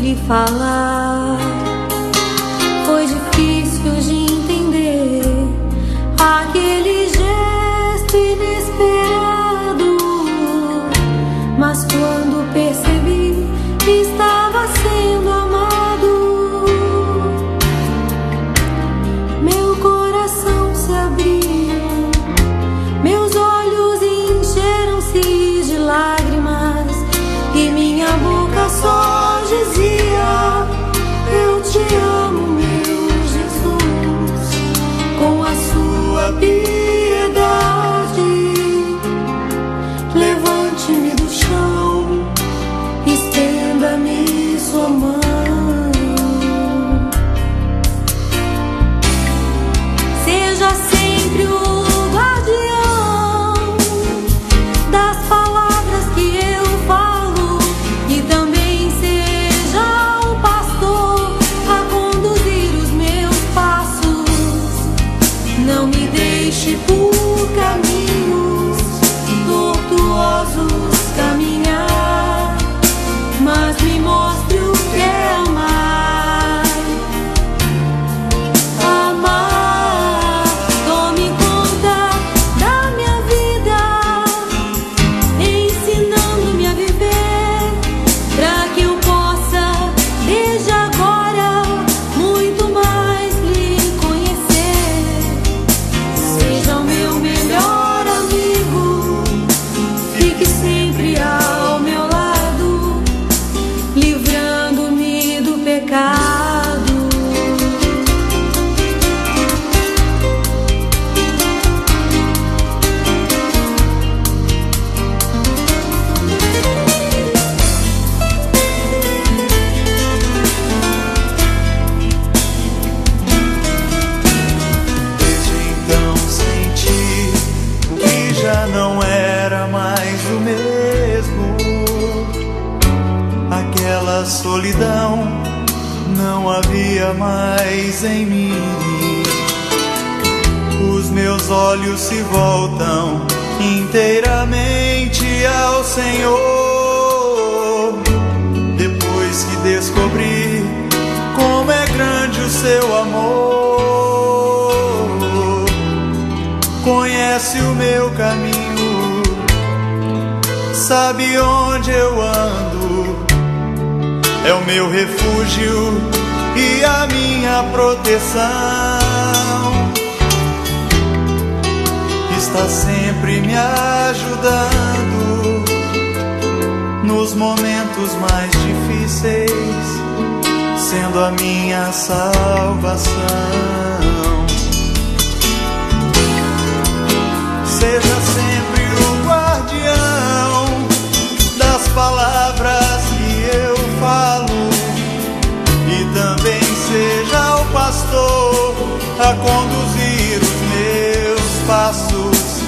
lhe falar. Foi difícil de entender aquele gesto inesperado, mas quando percebi que estava sendo amado, meu coração se abriu, meus olhos encheram-se de lágrimas e minha boca só dizia: eu te amo, meu Jesus. Com a sua piedade, levante-me do chão, estenda-me sua mão. Seja sempre o guardião das palavras que eu falo, e também seja o pastor a conduzir os meus passos. Não me deixe por caminhos tortuosos caminhar, mas me mostre o que é amar. Amar, tome conta da minha vida, ensinando-me a viver, para que eu possa, desde agora, muito mais lhe conhecer. Seja o meu melhor amigo, fique sempre ao meu lado, livrando-me do pecado. Desde então senti que já não era mais o mesmo. Aquela solidão não havia mais em mim. Os meus olhos se voltam inteiramente ao Senhor, depois que descobri como é grande o seu amor. Conhece o meu caminho, sabe onde eu ando, é o meu refúgio e a minha proteção. Está sempre me ajudando nos momentos mais difíceis, sendo a minha salvação. Seja sempre o guardião das palavras que eu falo, e também seja o pastor a conduzir os meus passos.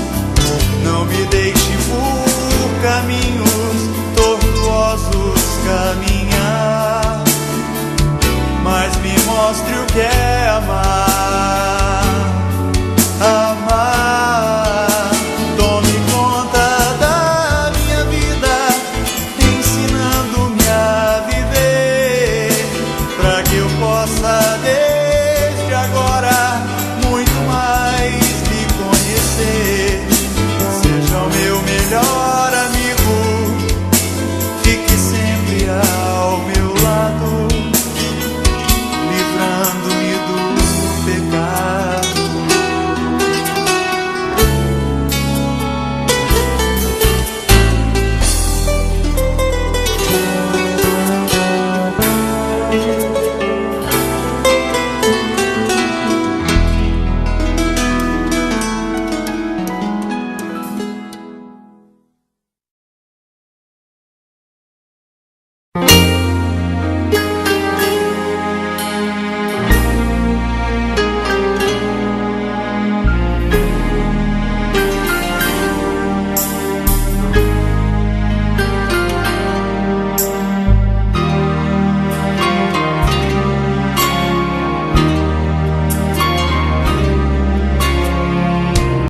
Não me deixe por caminhos tortuosos caminhar, mas me mostre o que é amar. Amar, tome conta da minha vida, ensinando-me a viver, para que eu possa desde agora